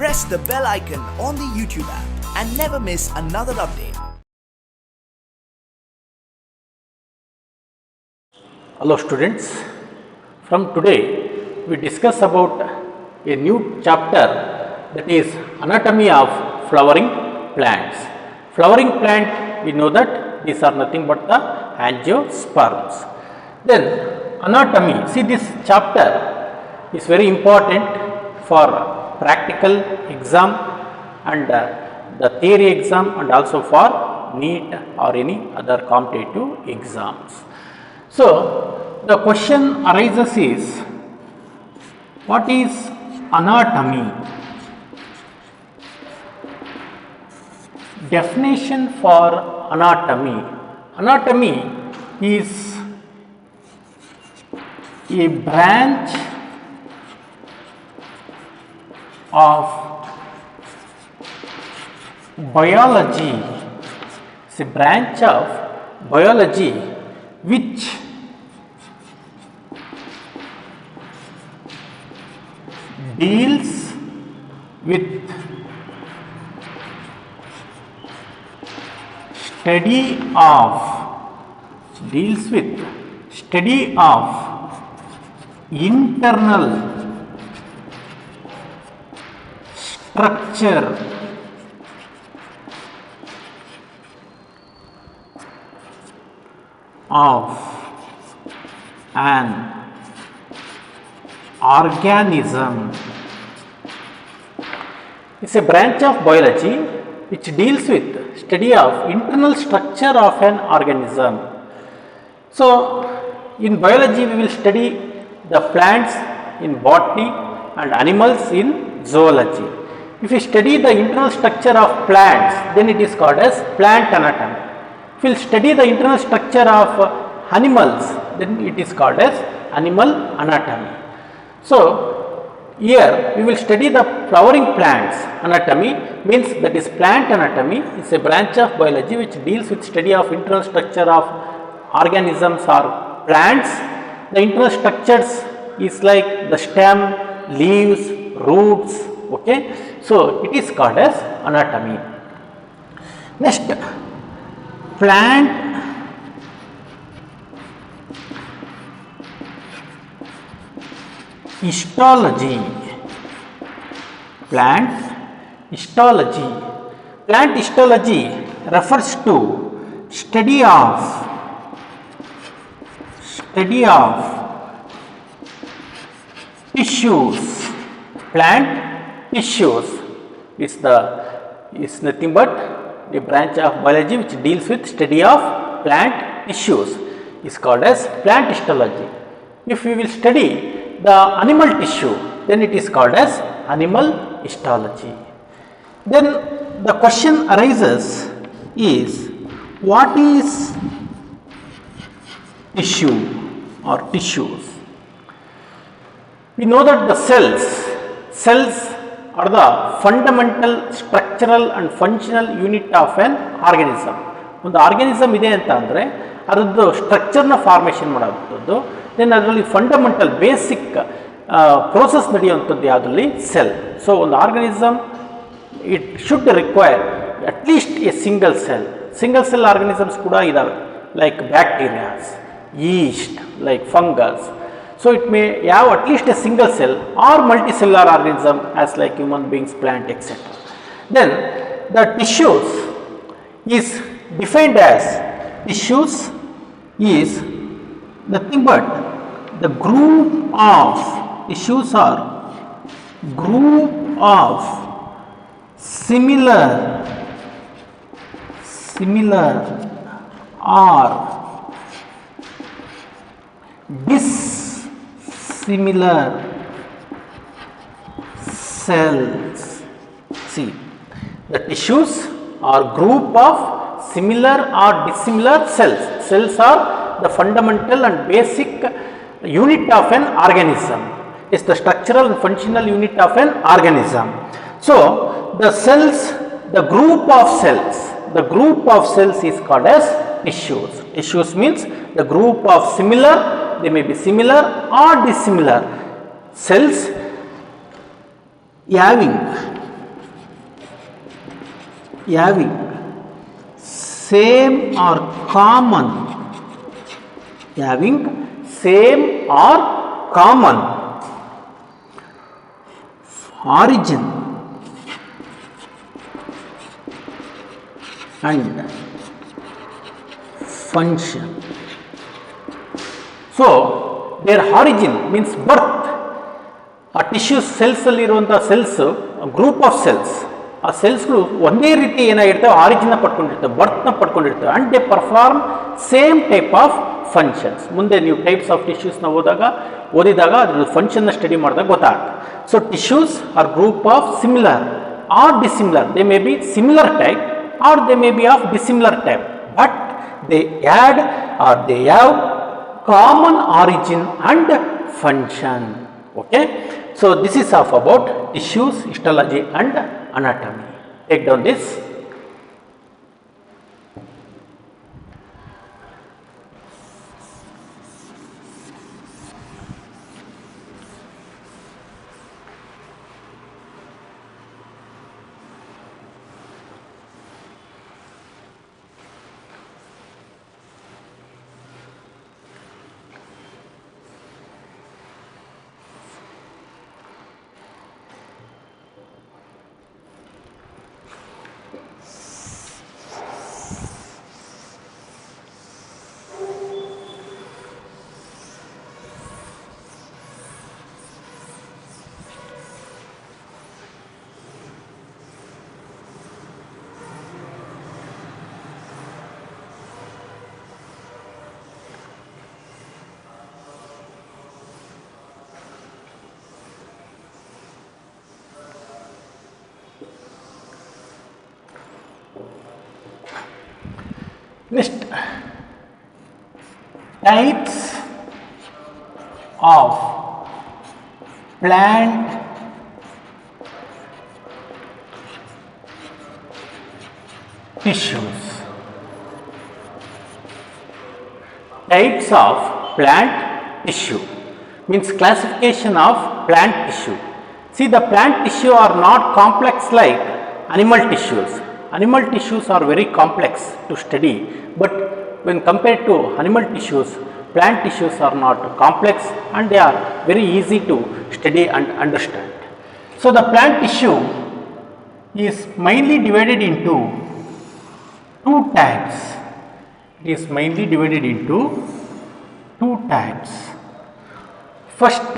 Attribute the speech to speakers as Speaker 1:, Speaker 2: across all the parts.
Speaker 1: press the bell icon on the YouTube app and never miss another update.
Speaker 2: Hello students, from today we discuss about a new chapter, that is anatomy of flowering plants. Flowering plant, we know that these are nothing but the angiosperms. Then anatomy, see this chapter is very important for practical exam and the theory exam and also for NEET or any other competitive exams. So the question arises is, what is anatomy? Definition for anatomy. Anatomy is a branch of biology. It's a branch of biology which deals with study of internal structure of an organism. It's a branch of biology which deals with study of internal structure of an organism. So in biology we will study the plants in botany and animals in zoology. If we study the internal structure of plants, then it is called as plant anatomy. If we study the internal structure of animals, then it is called as animal anatomy. So here we will study the flowering plants anatomy, means that is plant anatomy. It is a branch of biology which deals with study of internal structure of organisms or plants. The internal structures is like the stem, leaves, roots. Okay, so it is called as anatomy. Next, plant histology. Plant histology. Plant histology refers to study of tissues. Plant tissues is nothing but the branch of biology which deals with study of plant tissues, is called as plant histology. If we will study the animal tissue, then it is called as animal histology. Then the question arises is, what is tissue or tissues? We know that the cells are the fundamental structural and functional unit of an organism. ಒಂದು organism ಇದೆ ಅಂತ ಅಂದರೆ ಅದರದ್ದು ಸ್ಟ್ರಕ್ಚರ್ನ formation ಮಾಡೋವಂಥದ್ದು. Then ಅದರಲ್ಲಿ fundamental basic process ನಡೆಯುವಂಥದ್ದು ಯಾವುದರಲ್ಲಿ cell. So ಒಂದು organism it should require at least A single cell organisms ಕೂಡ ಇದ್ದಾವೆ, like bacterias, yeast, like fungus. So it may have at least a single cell or multicellular organism as like human beings, plant, etc. Then the tissues is defined as, tissues is nothing but the group of tissues are group of similar or dissimilar cells. See, the tissues are group of similar or dissimilar cells. Cells are the fundamental and basic unit of an organism. It's the structural and functional unit of an organism. So the cells, the group of cells is called as tissues. Tissues means the group of similar, they may be similar or dissimilar cells having having same or common, having same or common origin and function. So their origin means birth. ಆ tissues ಸೆಲ್ಸಲ್ಲಿ ಇರುವಂಥ cells group of cells, ಆ ಸೆಲ್ಸ್ಗಳು ಒಂದೇ ರೀತಿ ಏನಾಗಿರ್ತವೆ, ಆರಿಜಿನ್ನ ಪಡ್ಕೊಂಡಿರ್ತವೆ, ಬರ್ತ್ನ ಪಡ್ಕೊಂಡಿರ್ತವೆ. And they perform same type of functions. ಮುಂದೆ ನೀವು ಟೈಪ್ಸ್ ಆಫ್ ಟಿಶ್ಯೂಸ್ನ ಓದಿದಾಗ ಅದ್ರ ಫಂಕ್ಷನ್ನ ಸ್ಟಡಿ ಮಾಡಿದಾಗ ಗೊತ್ತಾಗುತ್ತೆ. So tissues are group of similar or dissimilar. They may be similar type or they may be of dissimilar type, but they had or they have common origin and function. Okay, so this is of about tissues, histology and anatomy. Take down this. Next, types of plant tissues. Types of plant tissue means classification of plant tissue. See, the plant tissue are not complex like animal tissues. Animal tissues are very complex to study, but when compared to animal tissues, plant tissues are not complex and they are very easy to study and understand. So the plant tissue is mainly divided into two types. It is mainly divided into two types. First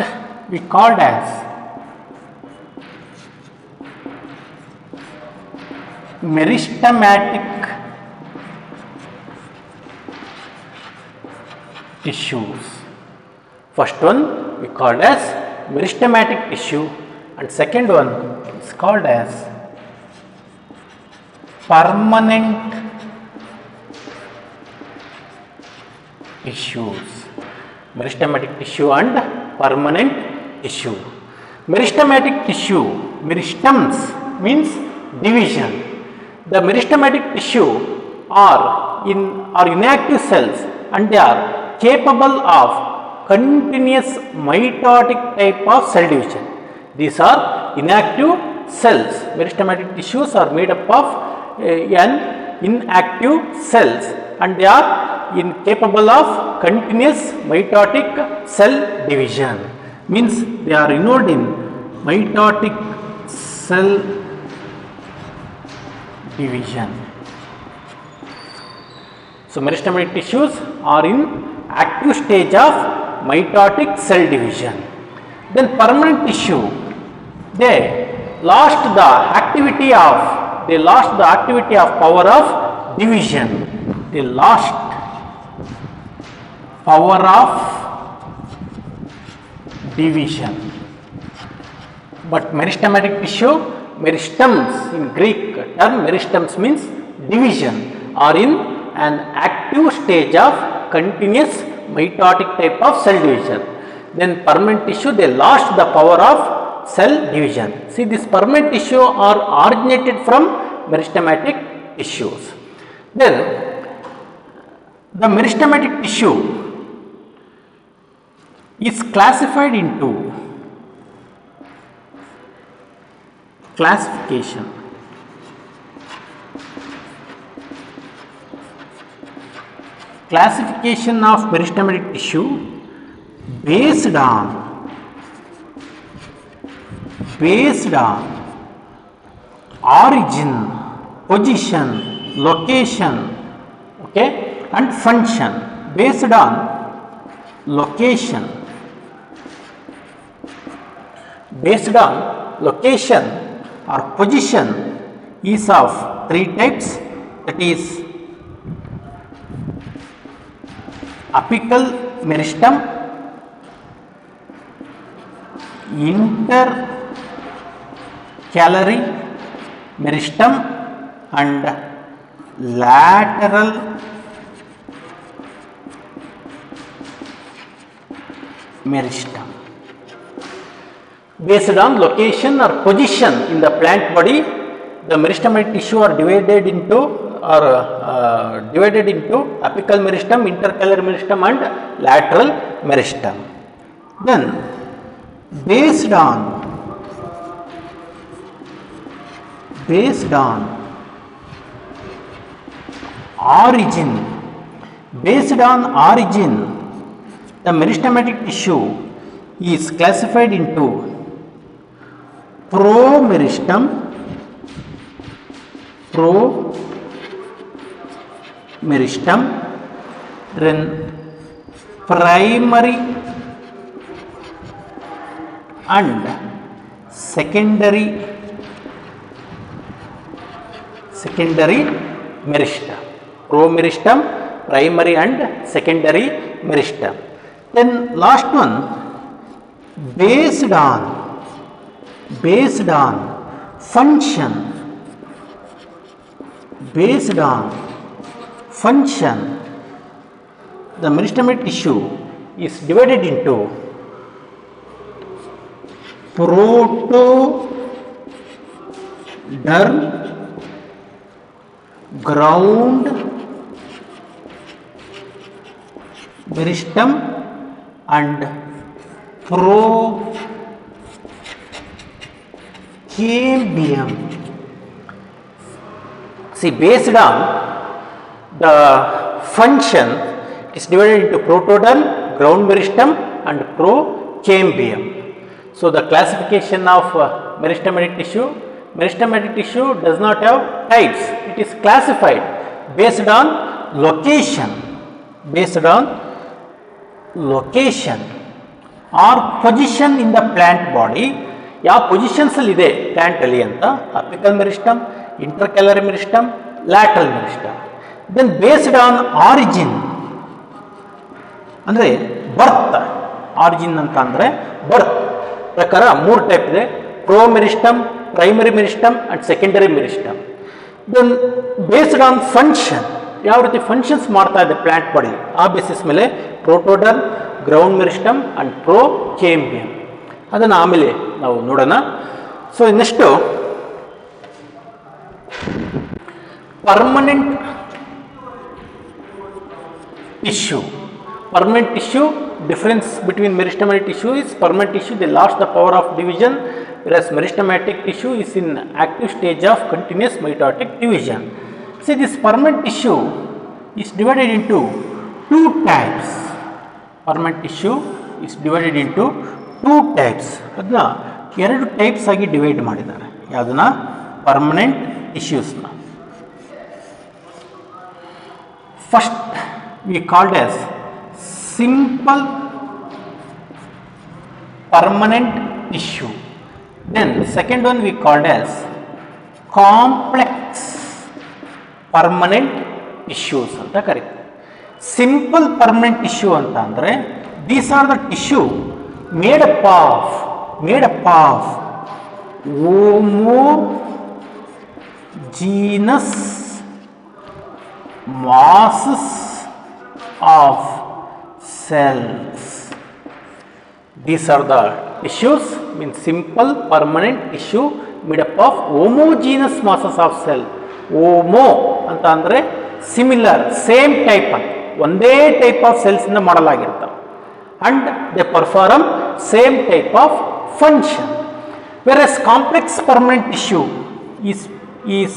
Speaker 2: we called as meristematic tissues. First one we called as meristematic tissue and second one is called as permanent tissues. Meristematic tissue and permanent tissue. Meristematic tissue, meristems means division. The meristematic tissue are inactive cells and they are capable of continuous mitotic type of cell division. These are inactive cells. Meristematic tissues are made up of inactive cells and they are incapable of continuous mitotic cell division. Means they are involved in mitotic cell division. So meristematic tissues are in active stage of mitotic cell division. Then permanent tissue, they lost the activity of power of division. They lost power of division. But meristematic tissue, meristems in Greek term, meristems means division, are in an active stage of continuous mitotic type of cell division. Then permanent tissue, they lost the power of cell division. See, this permanent tissue are originated from meristematic tissues. Then the meristematic tissue is classified into classification classification of meristematic tissue based on origin, position, location, okay, and function. Based on location, or position is of three types, that is apical meristem, intercalary meristem, and lateral meristem. Based on location or position in the plant body, the meristematic tissue are divided into apical meristem, intercalary meristem, and lateral meristem. Then based on origin, the meristematic tissue is classified into promeristem, then primary and secondary meristem. Promeristem, primary and secondary meristem. Then last one, based on function, the meristematic tissue is divided into protoderm, ground meristem, and procambium. See, based on the function, it is divided into protoderm, ground meristem, and procambium. So the classification of meristematic tissue does not have types. It is classified based on location or position in the plant body. ಯಾವ positions ಅಲ್ಲಿ ಇದೆ plant ಅಲ್ಲಿ ಅಂತ, apical meristem, intercalary meristem, lateral meristem. Then based on origin ಅಂದರೆ birth, origin ಅಂತ ಅಂದರೆ ಬರ್ತ್ ಪ್ರಕಾರ ಮೂರು ಟೈಪ್ ಇದೆ, promeristem, primary meristem and secondary meristem. Then based on function, ಯಾವ ರೀತಿ ಫಂಕ್ಷನ್ಸ್ ಮಾಡ್ತಾ ಇದೆ ಪ್ಲಾಂಟ್ ಬಾಡಿ, ಆ ಬೇಸಿಸ್ ಮೇಲೆ ಪ್ರೋಟೋಡರ್ಮ್, ಗ್ರೌಂಡ್ ಮೆರಿಸ್ಟಮ್ ಅಂಡ್ ಪ್ರೋಕೇಂಬಿಯಂ, ಅದನ್ನು ಆಮೇಲೆ ನಾವು ನೋಡೋಣ. So next permanent tissue, difference between meristematic tissue is permanent tissue, they lost the power of division, whereas meristematic tissue is in active stage of continuous mitotic division. See, this permanent tissue is divided into two types. ಅದನ್ನ ಎರಡು types ಆಗಿ divide ಮಾಡಿದ್ದಾರೆ. ಯಾವುದನ್ನ? Permanent ಟಿಶ್ಯೂಸ್ನ. First we called as simple permanent tissue. Then second one we called as complex permanent tissues ಅಂತ ಕರೀತಾರೆ. Simple permanent tissue ಅಂತ ಅಂದ್ರೆ these are the tissue made up of homogeneous masses of cells. These are the tissues, means simple permanent tissue made up of homogeneous masses of cell. Homo ಅಂತ ಅಂದರೆ similar, same type, ಒಂದೇ type of cells ಇಂದ ಮಾಡಲಾಗಿರ್ತವೆ, and they perform same type of function. Versus complex permanent tissue is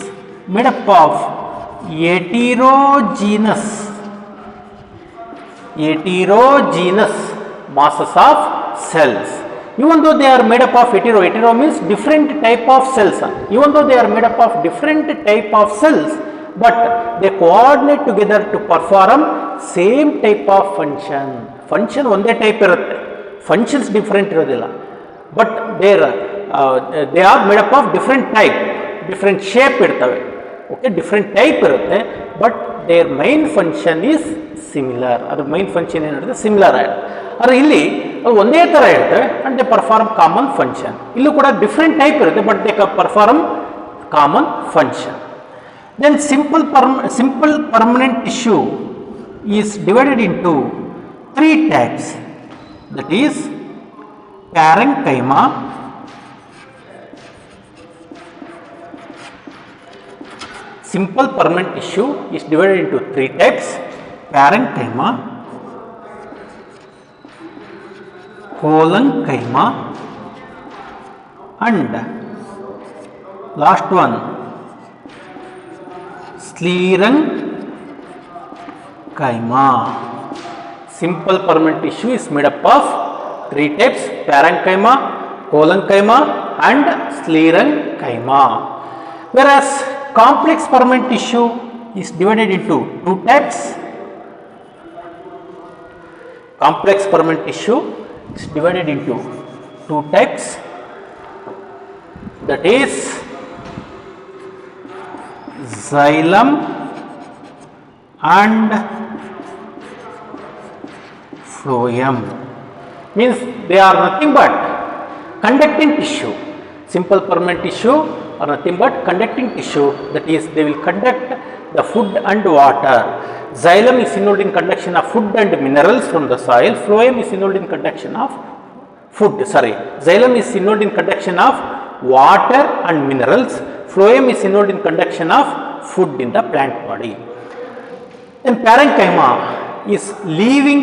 Speaker 2: made up of heterogeneous heterogeneous masses of cells. Even though they are made up of hetero means different type of cells. Even though they are made up of different type of cells, but they coordinate together to perform same type of function. Function ಒಂದೇ type ಇರುತ್ತೆ, functions different ಇರೋದಿಲ್ಲ, but they are made up of different type, different shape ಇರ್ತವೆ, okay, different type ಇರುತ್ತೆ, but their main function is similar. ಅದ್ರ main function ಏನಿರುತ್ತೆ similar ಆಗಿದೆ. ಆದರೆ ಇಲ್ಲಿ ಅದು ಒಂದೇ ಥರ ಇರ್ತವೆ and they perform common function. ಇಲ್ಲೂ ಕೂಡ different type ಇರುತ್ತೆ, but they perform common function. Then simple permanent tissue is divided into 3 types, that is parenchyma, simple permanent tissue is divided into 3 types: parenchyma, collenchyma, and last one sclerenchyma. Simple permanent tissue is made up of 3 types: parenchyma, collenchyma, and sclerenchyma. Whereas complex permanent tissue is divided into 2 types. Complex permanent tissue is divided into 2 types, that is xylem and phloem. Means they are nothing but conducting tissue. Simple permanent tissue are nothing but conducting tissue, that is they will conduct the food and water. Xylem is involved in conduction of food and minerals from the soil. Phloem is involved in conduction of xylem is involved in conduction of water and minerals. Phloem is involved in conduction of food in the plant body. Then parenchyma is living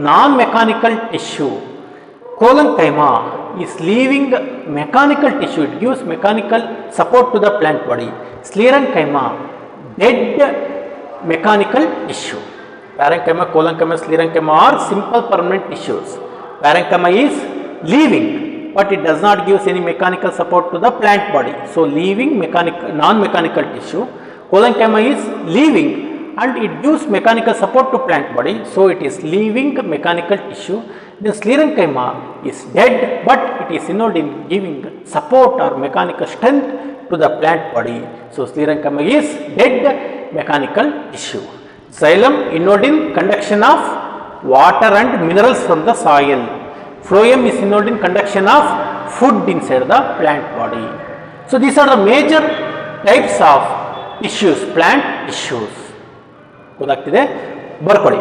Speaker 2: non-mechanical tissue. Collenchyma is living mechanical tissue. It gives mechanical support to the plant body. Sclerenchyma, dead mechanical tissue. Parenchyma, collenchyma, sclerenchyma are simple permanent tissues. Parenchyma is living, but it does not give any mechanical support to the plant body. So living non-mechanical tissue. Collenchyma is living and it gives mechanical support to plant body. So it is living mechanical tissue. The sclerenchyma is dead, but it is involved in giving support or mechanical strength to the plant body. So sclerenchyma is dead mechanical tissue. Xylem involved in conduction of water and minerals from the soil. Phloem is involved in conduction of food inside the plant body. So these are the major types of tissues, plant tissues. ಗೊತ್ತಾಗ್ತಿದೆ, ಬರ್ಕೊಳ್ಳಿ.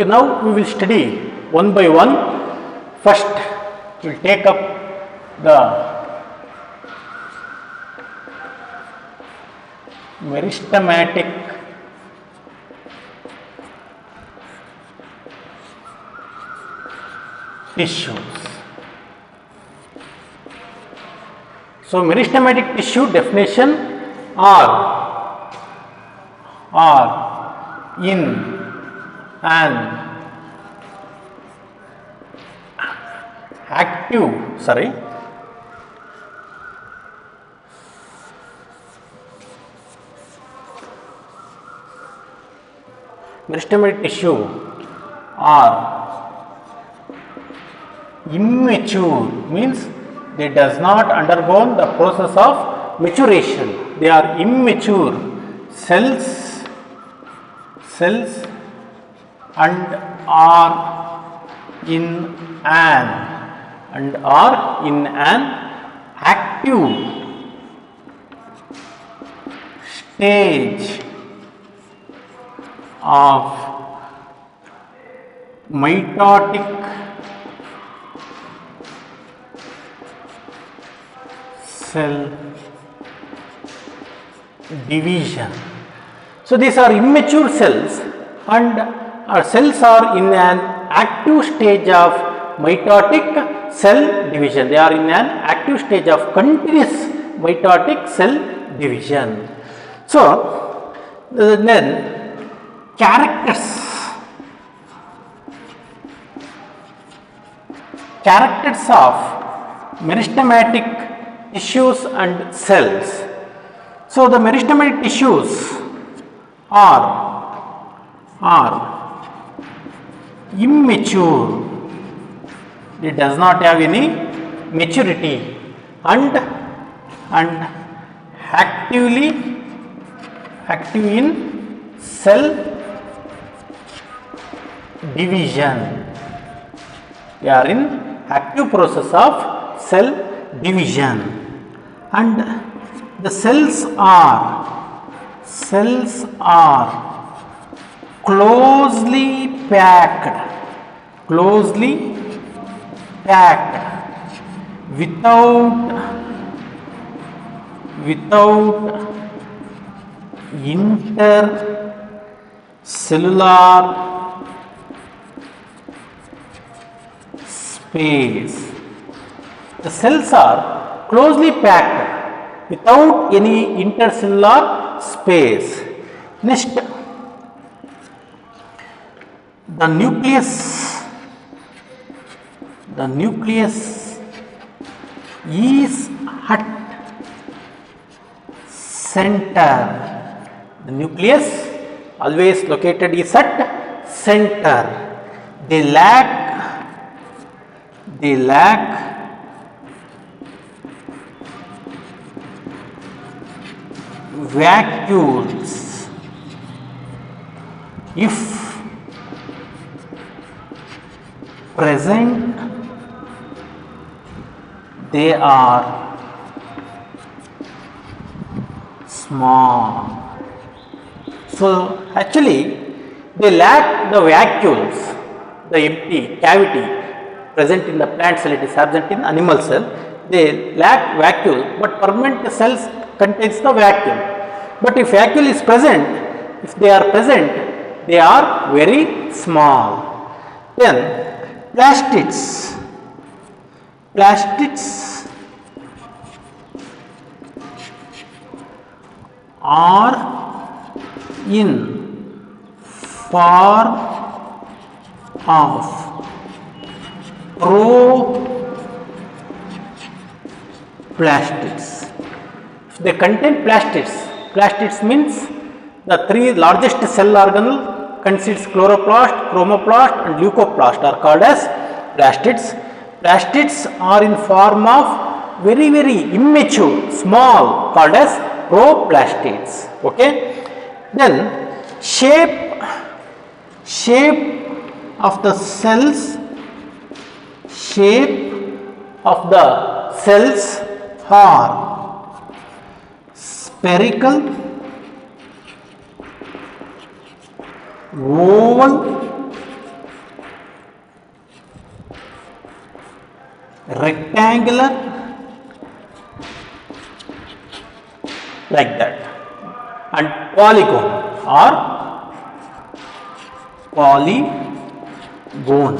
Speaker 2: Okay, now we will study one by one. First, we will take up the meristematic tissues. So, meristematic tissue definition are in an meristematic tissue are immature, means they does not undergo the process of maturation. They are immature cells and are in an active stage of mitotic cell division. So, these are immature cells and our cells are in an active stage of mitotic cell division. They are in an active stage of continuous mitotic cell division. So, then characters of meristematic tissues and cells. So, the meristematic tissues are immature. It does not have any maturity and active in cell division. They are in active process of cell division, and the cells are closely packed without intercellular space. The cells are closely packed without any intercellular space. Next, the nucleus is at center. The nucleus always located is at center. They lack vacuoles. If present, they are small. So, actually they lack the vacuoles, the empty cavity present in the plant cell, it is absent in animal cell. They lack vacuole, but permanent cells contains the vacuole. But if vacuole is present, if they are present, they are very small. Then plastids are in form of proplastids. They contain plastids. Plastids means the three largest cell organelle consists chloroplast, chromoplast and leucoplast are called as plastids. Plastids are in form of very immature, small, called as proplastids. Okay. Then shape of the cells are spherical, oval rectangular, like that, and polygon or polygon.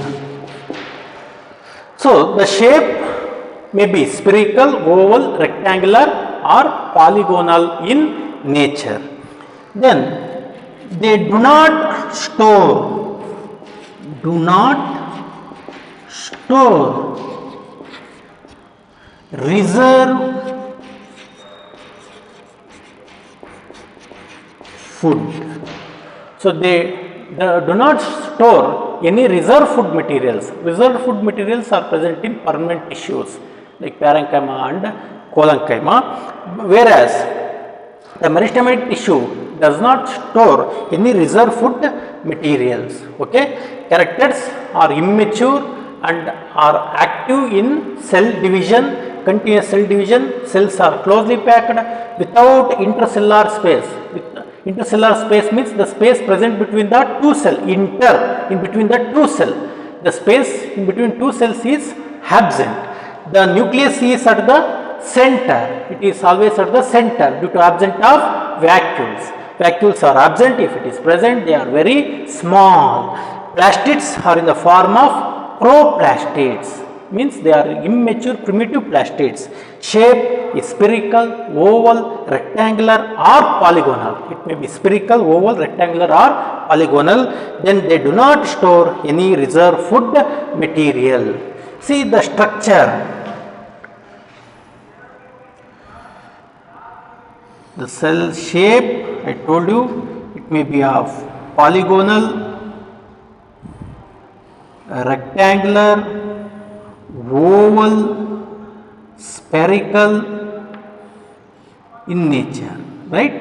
Speaker 2: So the shape may be spherical, oval, rectangular or polygonal in nature. Then they do not store reserve food. So they do not store any reserve food materials. Reserve food materials are present in permanent tissues like parenchyma and collenchyma, whereas the meristematic tissue does not store any reserve food materials. Okay, characters are immature and are active in cell division, continuous cell division. Cells are closely packed without intercellular space. Intercellular space means the space present between the two cells, in between the two cells. The space in between two cells is absent. The nucleus is at the center. It is always at the center due to absence of vacuoles. Vacuoles are absent. If it is present, they are very small. Plastids are in the form of proplastids. Means they are immature primitive plastids. Shape is spherical, oval, rectangular or polygonal. It may be spherical, oval, rectangular or polygonal. Then they do not store any reserve food material. See the structure. The cell shape, I told you, it may be of polygonal, rectangular, oval, spherical in nature, right?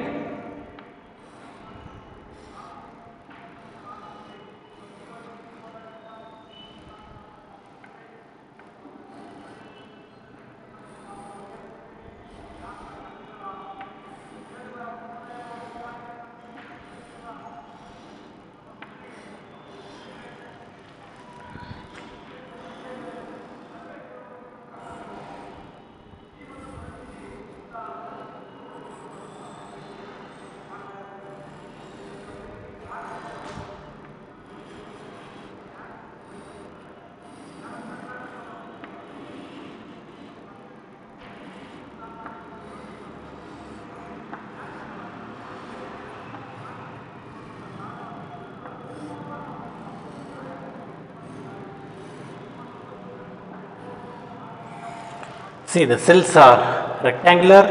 Speaker 2: See, the cells are rectangular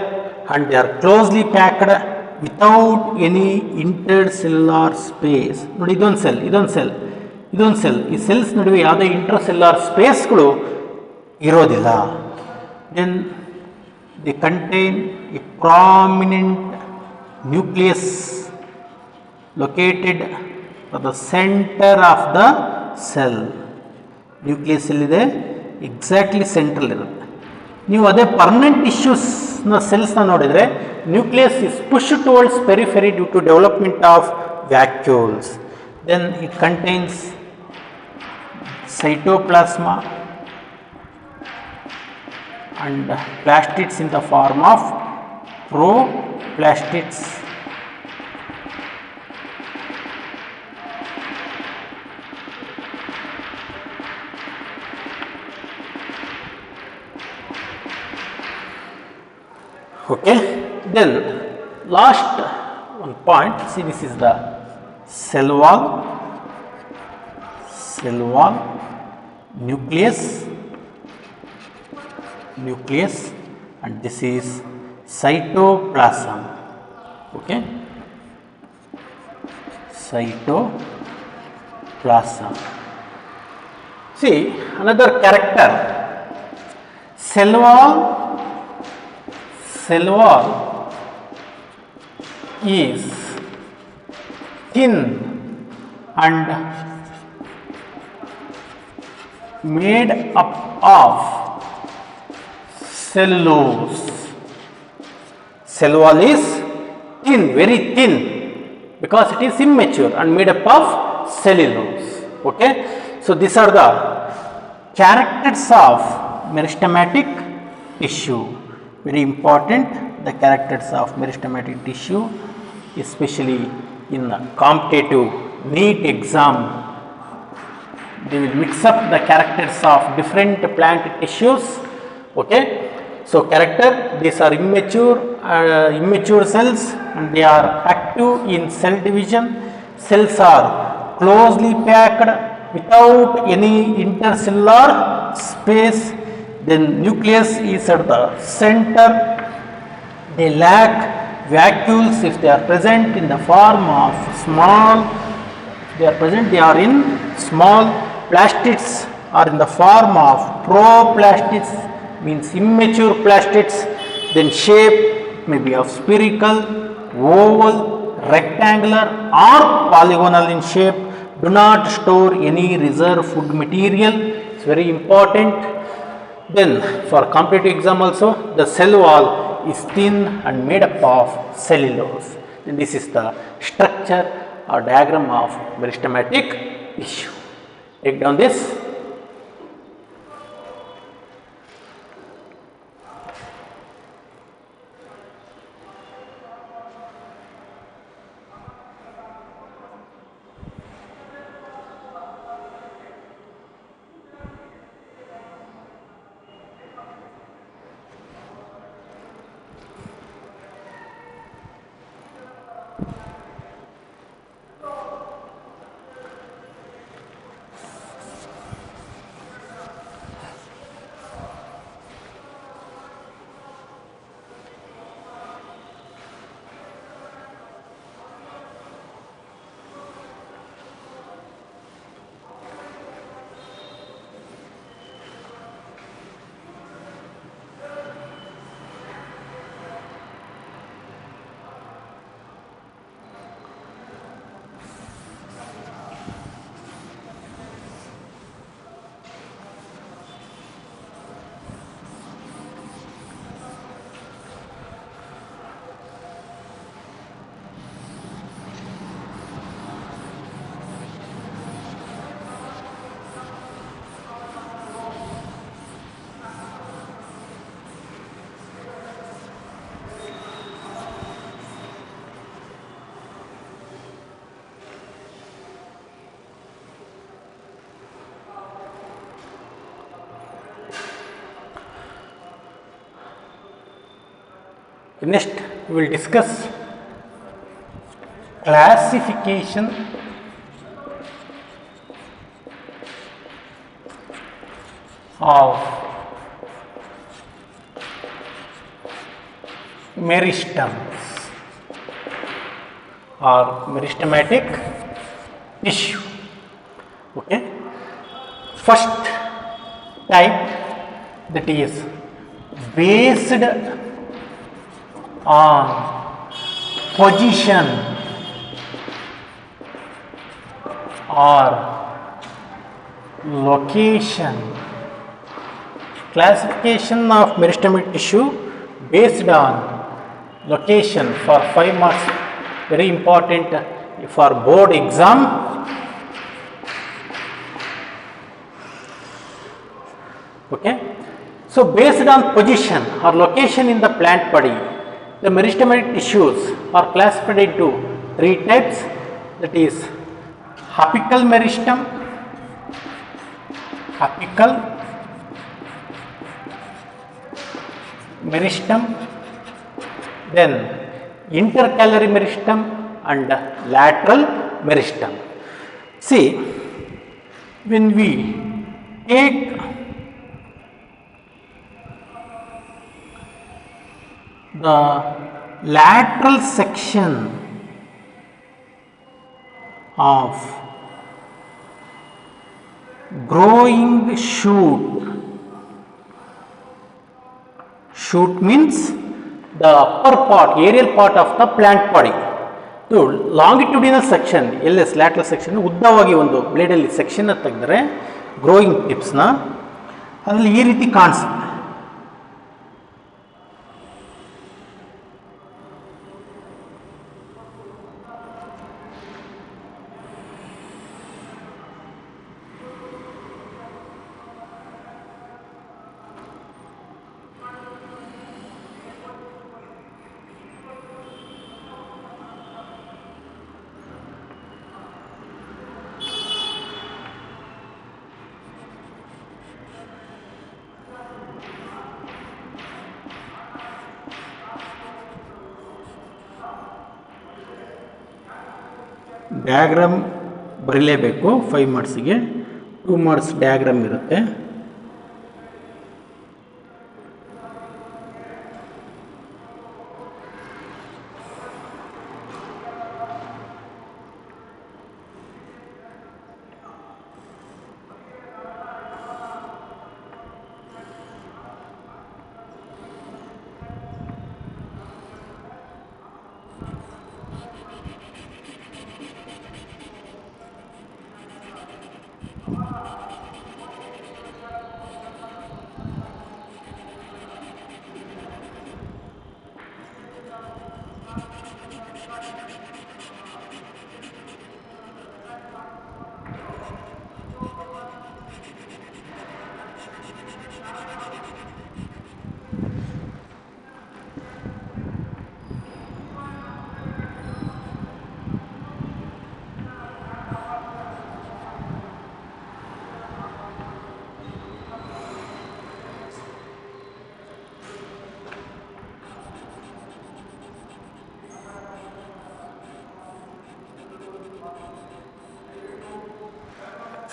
Speaker 2: and they are closely packed without any intercellular space. ನೋಡಿ ಇದೊಂದು cell ಈ cells ನಡುವೆ ಯಾವುದೇ intercellular ಸ್ಪೇಸ್ಗಳು ಇರೋದಿಲ್ಲ. Then they contain a prominent nucleus located at the centre of the cell. Nucleus ಎಲ್ಲಿದೆ? Exactly central ಇರುತ್ತೆ. ನೀವು ಅದೇ ಪರ್ಮನೆಂಟ್ ಟಿಶ್ಯೂಸ್ನ ಸೆಲ್ಸ್ನ ನೋಡಿದರೆ nucleus is push towards periphery due to development of vacuoles. Then it contains cytoplasma and plastids in the form of proplastids. Okay, then last one point, see, this is the cell wall, nucleus, and this is cytoplasm. Okay, cytoplasm. See, another character, cell wall is thin and made up of cellulose. Cell wall is thin, very thin, because it is immature and made up of cellulose. Okay, so these are the characters of meristematic tissue. Very important, the characters of meristematic tissue, especially in the competitive NEET exam. They will mix up the characters of different plant tissues. Okay. So, character, these are immature cells and they are active in cell division. Cells are closely packed without any intercellular space. Then nucleus is at the center. They lack vacuoles if they are present in the form of small. If they are present, they are in small. Plastids are in the form of proplastids, means immature plastids. Then shape may be of spherical, oval, rectangular or polygonal in shape. Do not store any reserve food material. It's very important. Then for competitive exam also, the cell wall is thin and made up of cellulose. Then this is the structure or diagram of meristematic tissue. Take down this. Next, we will discuss classification of meristems or meristematic tissue. Okay. First type, that is based on position or location. Classification of meristematic tissue based on location for 5 marks, very important for board exam. Okay. So, based on position or location in the plant body, the meristematic tissues are classified into 3 types, that is apical meristem, then intercalary meristem and lateral meristem. See, when we take the lateral section of growing shoot means the upper part, aerial part of the plant body. So, longitudinal section, LS lateral section, ಉದ್ದವಾಗಿ ಒಂದು ಬ್ಲೇಡಲ್ಲಿ section ತೆಗೆದರೆ growing ಟಿಪ್ಸ್ನ ಅದರಲ್ಲಿ ಈ ರೀತಿ ಕಾಣಿಸುತ್ತೆ. Diagram ಬರೀಲೇಬೇಕು 5 ಮಾರ್ಕ್ಸಿಗೆ. 2 marks diagram ಇರುತ್ತೆ.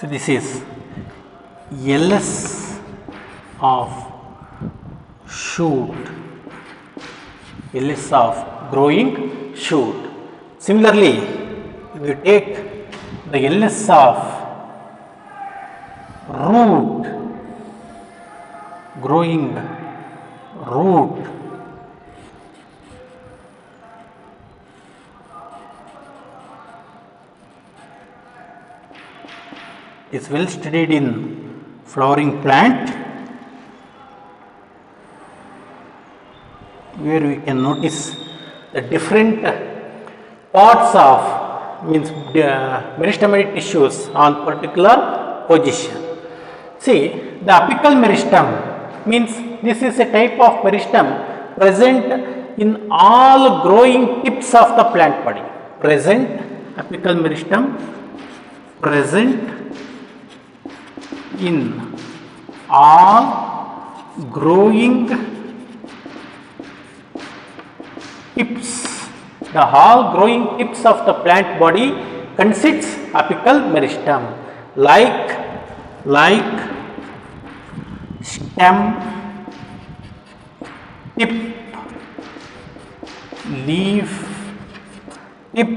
Speaker 2: So this is LS of shoot, LS of growing shoot. Similarly, if you take the LS of root, growing root, is well studied in flowering plant, where we can notice the different parts of meristematic tissues on particular position. See, the apical meristem means this is a type of meristem present in all growing tips of the plant body. Present apical meristem present in all growing tips. The all growing tips of the plant body consists apical meristem, like stem, tip, leaf, tip,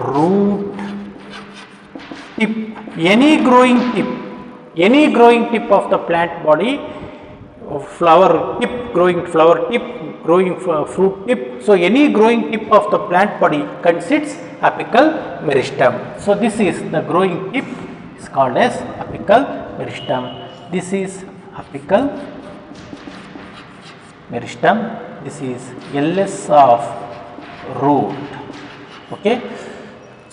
Speaker 2: root, tip, any growing tip of the plant body, flower tip, growing flower tip, growing fruit tip. So any growing tip of the plant body consists apical meristem. So this is the growing tip, is called as apical meristem. This is apical meristem. This is LS of root. Okay.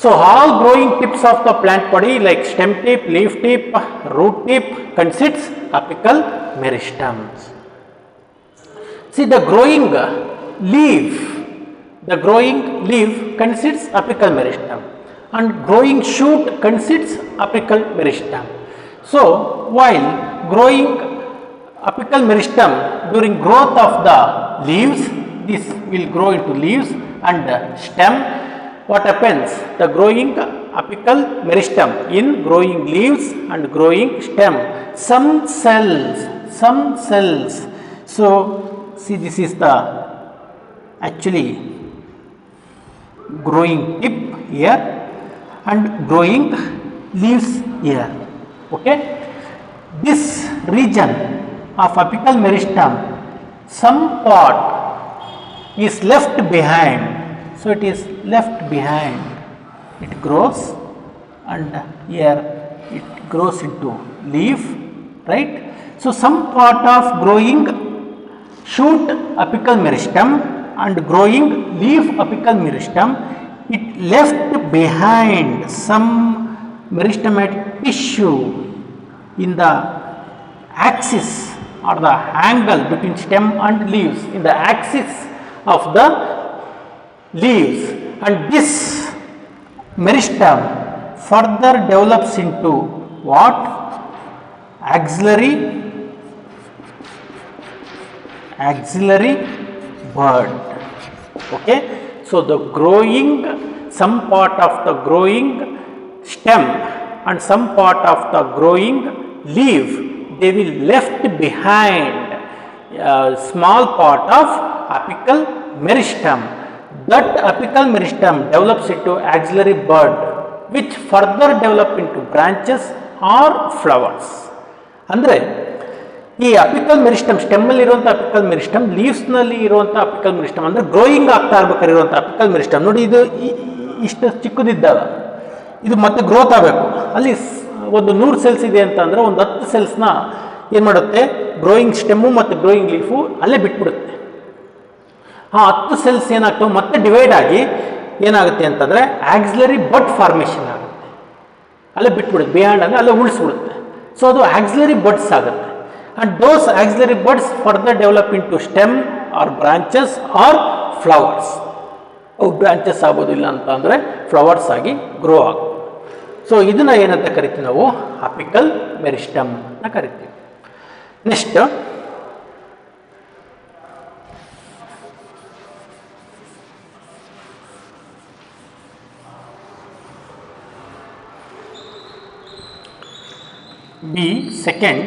Speaker 2: So all growing tips of the plant body like stem tip, leaf tip, root tip consists apical meristems. See, the growing leaf consists apical meristem, and growing shoot consists apical meristem. So while growing apical meristem during growth of the leaves, this will grow into leaves and stem. What happens? The growing apical meristem in growing leaves and growing stem. Some cells. So see, this is the actually growing tip here and growing leaves here. Okay. This region of apical meristem, some part is left behind. So it is left behind. It grows, and here it grows into leaf, right? So some part of growing shoot apical meristem and growing leaf apical meristem, it left behind some meristematic tissue in the axis or the angle between stem and leaves, in the axis of the leaves, and this meristem further develops into what? Axillary bud. Okay. So the growing some part of the growing stem and some part of the growing leaf, they will left behind a small part of apical meristem. That apical meristem develops into axillary bud, which further develop into branches or flowers. ಅಂದರೆ ಈ apical meristem, ಸ್ಟೆಮ್ಮಲ್ಲಿ ಇರುವಂಥ apical meristem, ಲೀವ್ಸ್ನಲ್ಲಿ ಇರುವಂಥ apical meristem, ಅಂದರೆ growing ಆಗ್ತಾ ಇರ್ಬೇಕಾದ್ರೆ ಇರುವಂಥ apical meristem ನೋಡಿ, ಇದು ಇಷ್ಟು ಚಿಕ್ಕದಿದ್ದಾಗ ಇದು ಮತ್ತೆ ಗ್ರೋತ್ ಆಗಬೇಕು. ಅಲ್ಲಿ ಒಂದು 100 ಸೆಲ್ಸ್ ಇದೆ ಅಂತ ಅಂದರೆ ಒಂದು 10 ಸೆಲ್ಸ್ನ ಏನು ಮಾಡುತ್ತೆ, ಗ್ರೋಯಿಂಗ್ ಸ್ಟೆಮ್ಮು ಮತ್ತು ಗ್ರೋಯಿಂಗ್ ಲೀಫು ಅಲ್ಲೇ ಬಿಟ್ಬಿಡುತ್ತೆ. ಆ 10 ಸೆಲ್ಸ್ ಏನಾಗ್ತವೆ ಮತ್ತೆ ಡಿವೈಡ್ ಆಗಿ ಏನಾಗುತ್ತೆ ಅಂತಂದರೆ ಆಕ್ಸಿಲರಿ ಬಡ್ ಫಾರ್ಮೇಷನ್ ಆಗುತ್ತೆ, ಅಲ್ಲೇ ಬಿಟ್ಬಿಡುತ್ತೆ. ಬಿಯಾಂಡ್ ಅಂದರೆ ಅಲ್ಲೇ ಉಳಿಸ್ಬಿಡುತ್ತೆ. ಸೊ ಅದು ಆಕ್ಸಿಲರಿ ಬಡ್ಸ್ ಆಗುತ್ತೆ. and those axillary buds further develop into stem or branches or flowers. ಅವು ಬ್ರಾಂಚಸ್ ಆಗೋದು, ಇಲ್ಲ ಅಂತ ಅಂದರೆ ಫ್ಲವರ್ಸ್ ಆಗಿ ಗ್ರೋ ಆಗೋದು. ಸೊ ಇದನ್ನು ಏನಂತ ಕರಿತೀವಿ ನಾವು, ಅಪಿಕಲ್ ಮೆರಿಸ್ಟಮ್ ಅಂತ ಕರಿತೀವಿ. Next second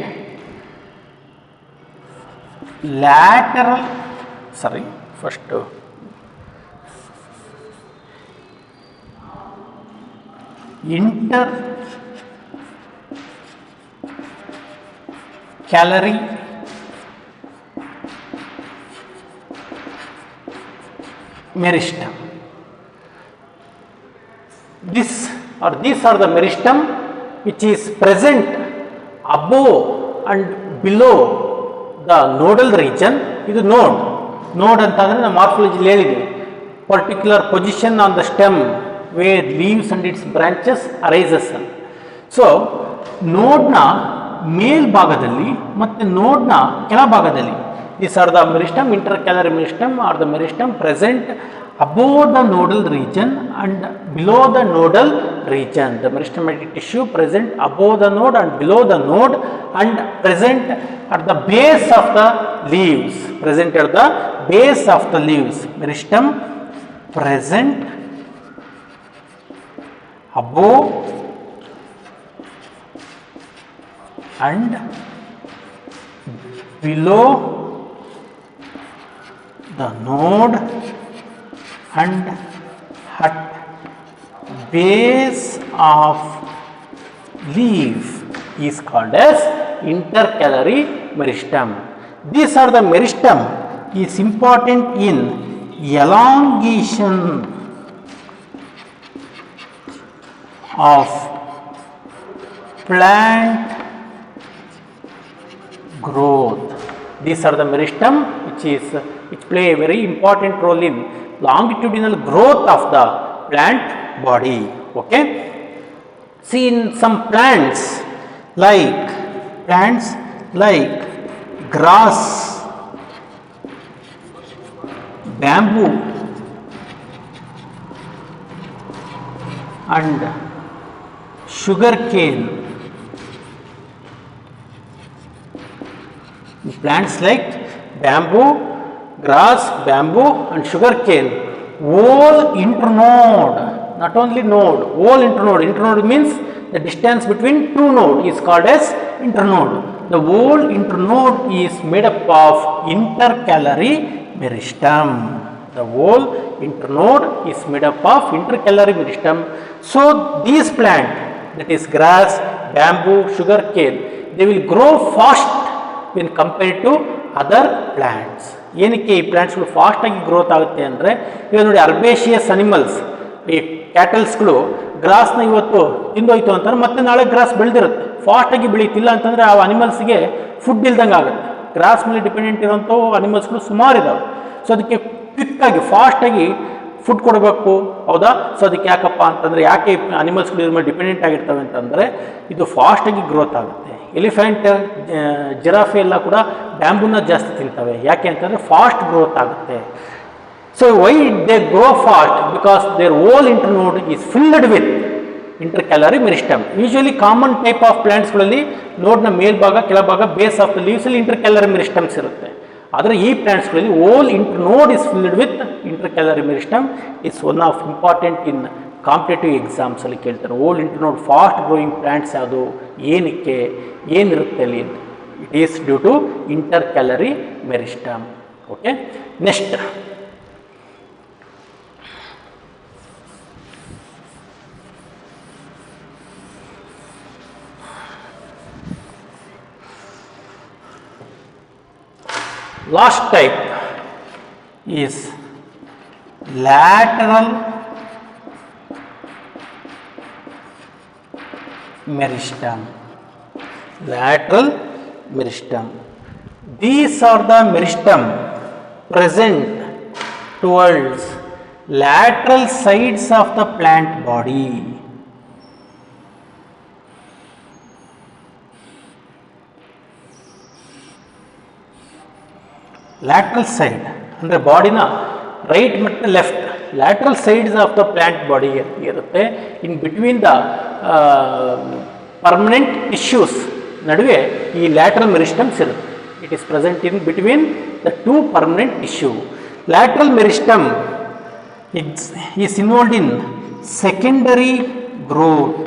Speaker 2: lateral, first intercalary meristem. These are the meristem which is present above and below the nodal region. ಇದು ನೋಡ್ ಅಂತಂದರೆ ನಾವು ಮಾರ್ಫಾಲಜಿಲಿ ಹೇಳಿದ್ವಿ, particular position on the stem where leaves and its branches arises ಅಂತ. So ನೋಡ್ನ ಮೇಲ್ಭಾಗದಲ್ಲಿ ಮತ್ತು ನೋಡ್ನ ಕೆಳಭಾಗದಲ್ಲಿ these are the meristem, intercalary meristem or the meristem present above the nodal region and below the nodal region. The meristematic tissue present above the node and below the node and present at the base of the leaves. Present at the base of the leaves. Meristem present above and below the node and at base of leaf is called as intercalary meristem. These are the meristem is important in elongation of plant growth. These are the meristem which play a very important role in longitudinal growth of the plant body. Okay, see in some plants like grass, bamboo and sugarcane. Plants like bamboo, grass, bamboo and sugarcane, whole internode, not only node, whole internode. Internode means the distance between two nodes is called as internode. The whole internode is made up of intercalary meristem. The whole internode is made up of intercalary meristem. So these plants, that is grass, bamboo, sugarcane, they will grow fast when compared to other plants. ಏನಕ್ಕೆ ಈ ಪ್ಲಾಂಟ್ಸ್ಗಳು ಫಾಸ್ಟಾಗಿ growth ಆಗುತ್ತೆ ಅಂದರೆ, ಇವಾಗ ನೋಡಿ ಅರ್ಬೇಷಿಯಸ್ animals, ಈ ಕ್ಯಾಟಲ್ಸ್ಗಳು ಗ್ರಾಸ್ನ ಇವತ್ತು ತಿಂದೋಯ್ತು ಅಂತಂದ್ರೆ ಮತ್ತೆ ನಾಳೆ ಗ್ರಾಸ್ ಬೆಳೆದಿರುತ್ತೆ, ಫಾಸ್ಟಾಗಿ ಬೆಳೀತಿಲ್ಲ ಅಂತಂದರೆ ಆ ಅನಿಮಲ್ಸ್ಗೆ ಫುಡ್ ಇಲ್ದಂಗೆ ಆಗುತ್ತೆ. ಗ್ರಾಸ್ ಮೇಲೆ ಡಿಪೆಂಡೆಂಟ್ ಇರೋಂಥ ಅನಿಮಲ್ಸ್ಗಳು ಸುಮಾರು ಇದ್ದಾವೆ. ಸೊ ಅದಕ್ಕೆ ಕ್ವಿಕ್ಕಾಗಿ ಫಾಸ್ಟಾಗಿ ಫುಡ್ ಕೊಡಬೇಕು, ಹೌದಾ? ಸೊ ಅದಕ್ಕೆ ಯಾಕಪ್ಪ ಅಂತಂದರೆ, ಯಾಕೆ ಅನಿಮಲ್ಸ್ಗಳು ಇದ್ರ ಮೇಲೆ ಡಿಪೆಂಡೆಂಟ್ ಆಗಿರ್ತವೆ ಅಂತಂದರೆ ಇದು ಫಾಸ್ಟಾಗಿ ಗ್ರೋತ್ ಆಗುತ್ತೆ. ಎಲಿಫೆಂಟ್, ಜಿರಾಫೆ ಎಲ್ಲ ಕೂಡ ಬ್ಯಾಂಬೂನ ಜಾಸ್ತಿ ತಿಂತವೆ. ಯಾಕೆ ಅಂತಂದರೆ ಫಾಸ್ಟ್ ಗ್ರೋತ್ ಆಗುತ್ತೆ. So why they grow fast? Because their whole internode is filled with intercalary meristem. Usually common type of ಪ್ಲಾಂಟ್ಸ್ಗಳಲ್ಲಿ ನೋಡ್ನ ಮೇಲ್ಭಾಗ, ಕೆಳಭಾಗ, ಬೇಸ್ ಆಫ್ ದ ಲೀವ್ಸಲ್ಲಿ intercalary meristems ಇರುತ್ತೆ. ಆದರೆ ಈ ಪ್ಲಾಂಟ್ಸ್ಗಳಲ್ಲಿ whole internode is filled with intercalary meristem. It's one of important in competitive ಎಕ್ಸಾಮ್ಸಲ್ಲಿ ಕೇಳ್ತಾರೆ. Whole internode fast growing plants ಯಾವುದು, ಏನಕ್ಕೆ, ಏನಿರುತ್ತೆ ಅಲ್ಲಿ? It is due to intercalary meristem. Okay, next last type is lateral meristem. Lateral meristem. These are the meristem present towards lateral sides of the plant body. Lateral side ಅಂದರೆ ಬಾಡಿನ right ಮತ್ತು left lateral sides of the plant body ಇರುತ್ತೆ. In between the permanent tissues ನಡುವೆ ಈ lateral meristems ಇರುತ್ತೆ. It is present in between the two permanent tissue. Lateral meristem is involved in secondary growth.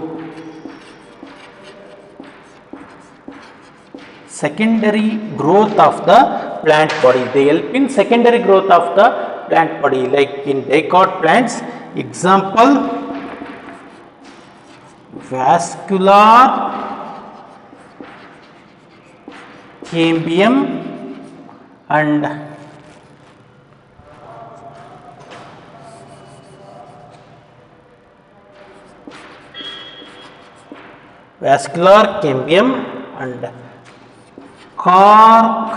Speaker 2: Secondary growth of the plant body. They help in secondary growth of the plant body, like in dicot plants. Example, vascular cambium and vascular cambium and cork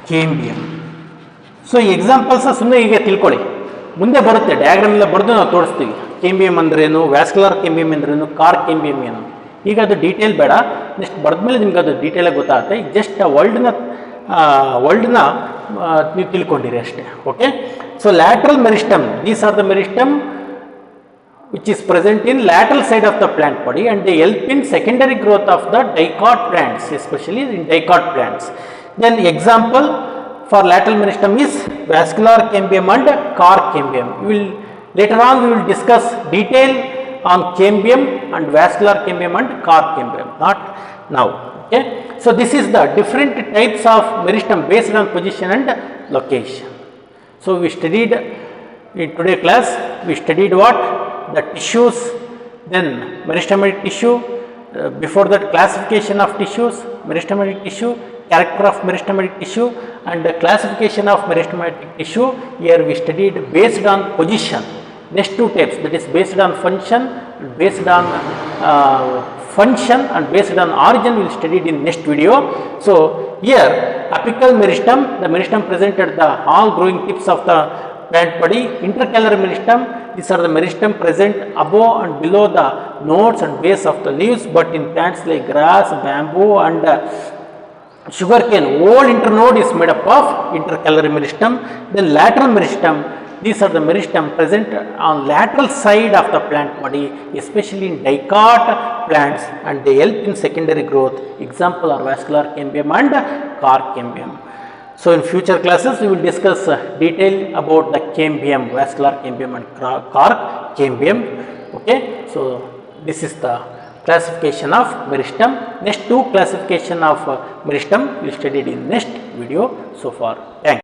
Speaker 2: cambium. So ಈ examples ಸುಮ್ಮನೆ ಹೀಗೆ ತಿಳ್ಕೊಳ್ಳಿ, ಮುಂದೆ ಬರುತ್ತೆ diagram ಎಲ್ಲ ಬರೆದು ನಾವು ತೋರಿಸ್ತೀವಿ. ಕೆಂಬಿಯಮ್ ಅಂದ್ರೇನು, ವ್ಯಾಸ್ಕ್ಯುಲರ್ ಕೆಂಬಿಯಮ್ ಅಂದ್ರೇನು, ಕಾರ್ಕ್ ಕೆಂಬಿಯಮ್ ಏನು, ಈಗ ಅದು ಡೀಟೇಲ್ ಬೇಡ. ನೆಕ್ಸ್ಟ್ ಬರೆದ್ಮೇಲೆ ನಿಮ್ಗೆ ಅದು ಡೀಟೇಲಾಗಿ ಗೊತ್ತಾಗುತ್ತೆ. ಈಗ ಜಸ್ಟ್ ವರ್ಲ್ಡ್ನ ನೀವು ತಿಳ್ಕೊಂಡಿರಿ ಅಷ್ಟೇ. Okay, so lateral meristem, these are the meristem which is present in lateral side of the plant body and they help in secondary growth of the dicot plants, especially in dicot plants. Then example for lateral meristem is vascular cambium and cork cambium. Later on we will discuss detail on cambium and vascular cambium and cork cambium, not now. Okay, so this is the different types of meristem based on position and location. So we studied in today's class, we studied what? The tissues, then meristematic tissue, before that classification of tissues, meristematic tissue, character of meristematic tissue and the classification of meristematic tissue. Here we studied based on position. Next two types, that is based on function and based on origin we will study in next video. So here apical meristem, the meristem present at the all growing tips of the plant body. Intercalary meristem, these are the meristem present above and below the nodes and base of the leaves, but in plants like grass, bamboo and sugarcane, whole internode is made up of intercalary meristem. Then lateral meristem, these are the meristem present on lateral side of the plant body, especially in dicot plants, and they help in secondary growth. Example are vascular cambium and cork cambium. So in future classes we will discuss detail about the cambium, vascular cambium and cork cambium. Okay, so this is the classification of meristem. Next two classification of meristem we will study in next video. So far, thanks.